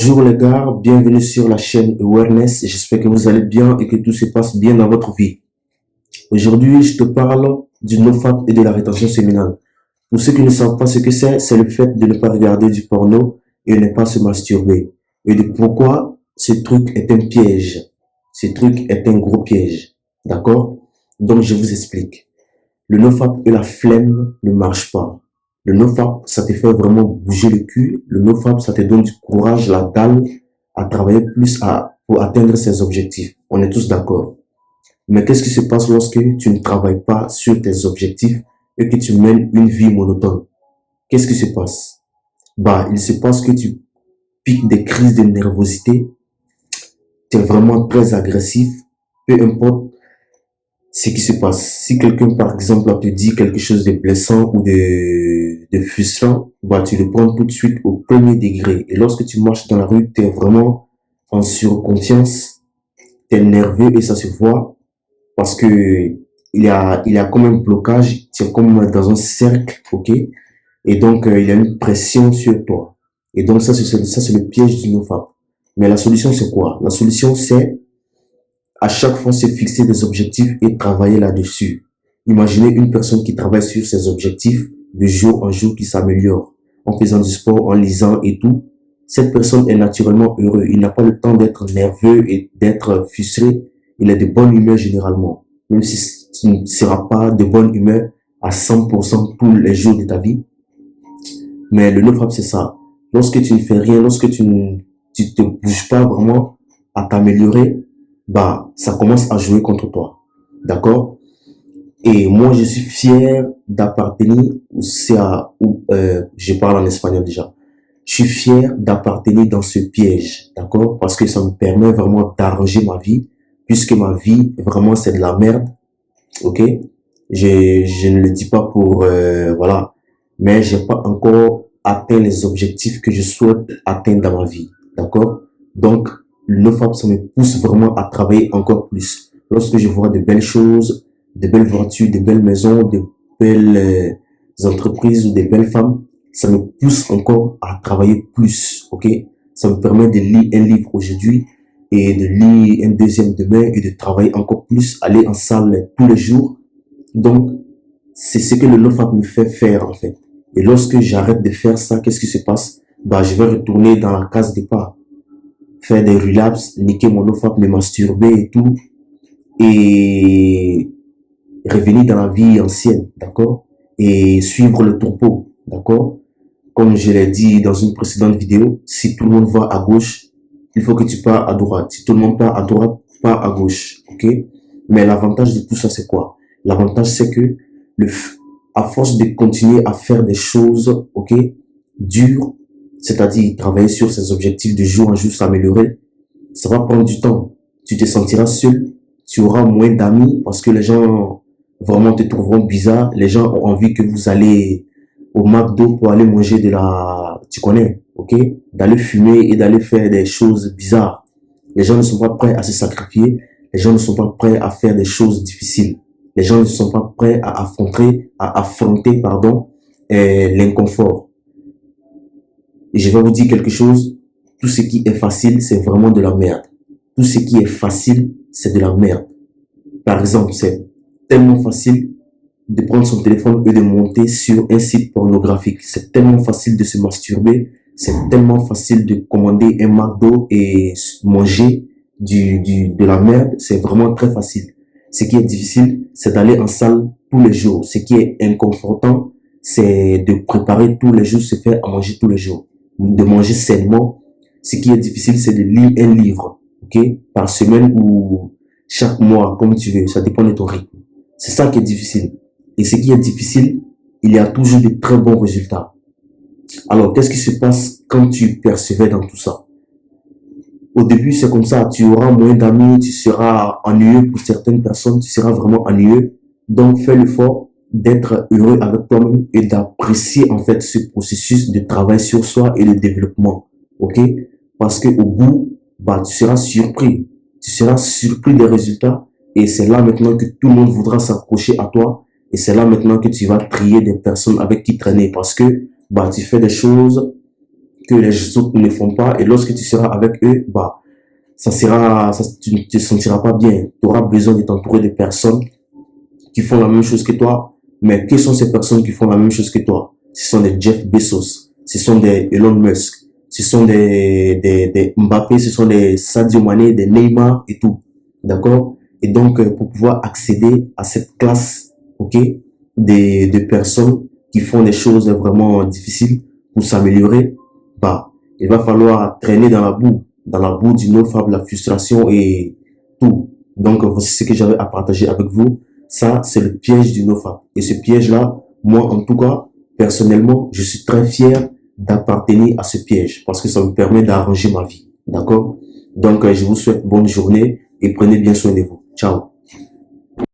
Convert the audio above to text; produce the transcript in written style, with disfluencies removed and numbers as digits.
Bonjour les gars, bienvenue sur la chaîne Awareness. J'espère que vous allez bien et que tout se passe bien dans votre vie. Aujourd'hui, je te parle du NoFap et de la rétention séminale. Pour ceux qui ne savent pas ce que c'est le fait de ne pas regarder du porno et ne pas se masturber. Et de pourquoi ce truc est un piège. Ce truc est un gros piège. D'accord? Donc, je vous explique. Le NoFap et la flemme ne marchent pas. Le NoFap, ça te fait vraiment bouger le cul. Le NoFap, ça te donne du courage, la dalle à travailler plus pour atteindre ses objectifs. On est tous d'accord. Mais qu'est-ce qui se passe lorsque tu ne travailles pas sur tes objectifs et que tu mènes une vie monotone? Qu'est-ce qui se passe? Il se passe que tu piques des crises de nervosité. Tu es vraiment très agressif. Peu importe ce qui se passe. Si quelqu'un, par exemple, te dit quelque chose de blessant ou de frustrant, tu le prends tout de suite au premier degré. Et lorsque tu marches dans la rue, tu es vraiment en surconfiance, tu es nerveux et ça se voit parce que il y a comme un blocage, tu es comme dans un cercle, ok? Et donc, il y a une pression sur toi. Et donc, ça, c'est le piège du NoFap. Mais la solution, c'est quoi? La solution, c'est à chaque fois se fixer des objectifs et travailler là-dessus. Imaginez une personne qui travaille sur ses objectifs de jour en jour, qui s'améliore en faisant du sport, en lisant et tout. Cette personne est naturellement heureux. Il n'a pas le temps d'être nerveux et d'être frustré. Il est de bonne humeur généralement. Même si tu ne seras pas de bonne humeur à 100% tous les jours de ta vie. Mais le NoFap, c'est ça. Lorsque tu ne fais rien, lorsque tu te bouges pas vraiment à t'améliorer, ça commence à jouer contre toi. D'accord? Et moi, je suis fier d'appartenir, je parle en espagnol déjà. Je suis fier d'appartenir dans ce piège. D'accord? Parce que ça me permet vraiment d'arranger ma vie, puisque ma vie, vraiment, c'est de la merde. Ok? Je ne le dis pas pour, voilà. Mais j'ai pas encore atteint les objectifs que je souhaite atteindre dans ma vie. D'accord? Donc, le NoFap, ça me pousse vraiment à travailler encore plus. Lorsque je vois de belles choses, de belles voitures, de belles maisons, de belles entreprises ou de belles femmes, ça me pousse encore à travailler plus, ok? Ça me permet de lire un livre aujourd'hui et de lire un deuxième demain et de travailler encore plus, aller en salle tous les jours. Donc, c'est ce que le NoFap me fait faire en fait. Et lorsque j'arrête de faire ça, qu'est-ce qui se passe? Je vais retourner dans la case départ, faire des relapses, niquer mon NoFap, me masturber et tout, et revenir dans la vie ancienne, d'accord? Et suivre le topo, d'accord? Comme je l'ai dit dans une précédente vidéo, si tout le monde va à gauche, il faut que tu pars à droite. Si tout le monde part à droite, pars à gauche, ok? Mais l'avantage de tout ça, c'est quoi? L'avantage, c'est que à force de continuer à faire des choses, ok, dures, c'est-à-dire travailler sur ses objectifs de jour en jour, s'améliorer, ça va prendre du temps. Tu te sentiras seul, tu auras moins d'amis parce que les gens vraiment te trouveront bizarre. Les gens ont envie que vous allez au McDo pour aller manger tu connais, ok? D'aller fumer et d'aller faire des choses bizarres. Les gens ne sont pas prêts à se sacrifier. Les gens ne sont pas prêts à faire des choses difficiles. Les gens ne sont pas prêts à affronter, l'inconfort. Et je vais vous dire quelque chose. Tout ce qui est facile, c'est vraiment de la merde. Tout ce qui est facile, c'est de la merde. Par exemple, c'est tellement facile de prendre son téléphone et de monter sur un site pornographique. C'est tellement facile de se masturber. C'est tellement facile de commander un McDo et manger de la merde. C'est vraiment très facile. Ce qui est difficile, c'est d'aller en salle tous les jours. Ce qui est inconfortant, c'est de préparer tous les jours, se faire à manger tous les jours. De manger sainement. Ce qui est difficile, c'est de lire un livre, ok, par semaine ou chaque mois, comme tu veux. Ça dépend de ton rythme. C'est ça qui est difficile. Et ce qui est difficile, il y a toujours de très bons résultats. Alors, qu'est-ce qui se passe quand tu persévères dans tout ça? Au début, c'est comme ça, tu auras moins d'amis, tu seras ennuyeux pour certaines personnes, tu seras vraiment ennuyeux. Donc, fais l'effort d'être heureux avec toi-même et d'apprécier en fait ce processus de travail sur soi et de développement. Ok? Parce que au bout, tu seras surpris. Tu seras surpris des résultats et c'est là maintenant que tout le monde voudra s'accrocher à toi et c'est là maintenant que tu vas trier des personnes avec qui traîner parce que tu fais des choses que les autres ne font pas. Et lorsque tu seras avec eux, bah, tu ne te sentiras pas bien. Tu auras besoin de t'entourer de personnes qui font la même chose que toi. Mais qui sont ces personnes qui font la même chose que toi? Ce sont des Jeff Bezos, ce sont des Elon Musk, ce sont des Mbappé, ce sont des Sadio Mané, des Neymar et tout. D'accord? Et donc, pour pouvoir accéder à cette classe, ok, de personnes qui font des choses vraiment difficiles pour s'améliorer, bah, il va falloir traîner dans la boue du nofable, la frustration et tout. Donc, voici ce que j'avais à partager avec vous. Ça, c'est le piège du nofable. Et ce piège-là, moi, en tout cas, personnellement, je suis très fier d'appartenir à ce piège parce que ça me permet d'arranger ma vie. D'accord? Donc, je vous souhaite bonne journée et prenez bien soin de vous. Ciao.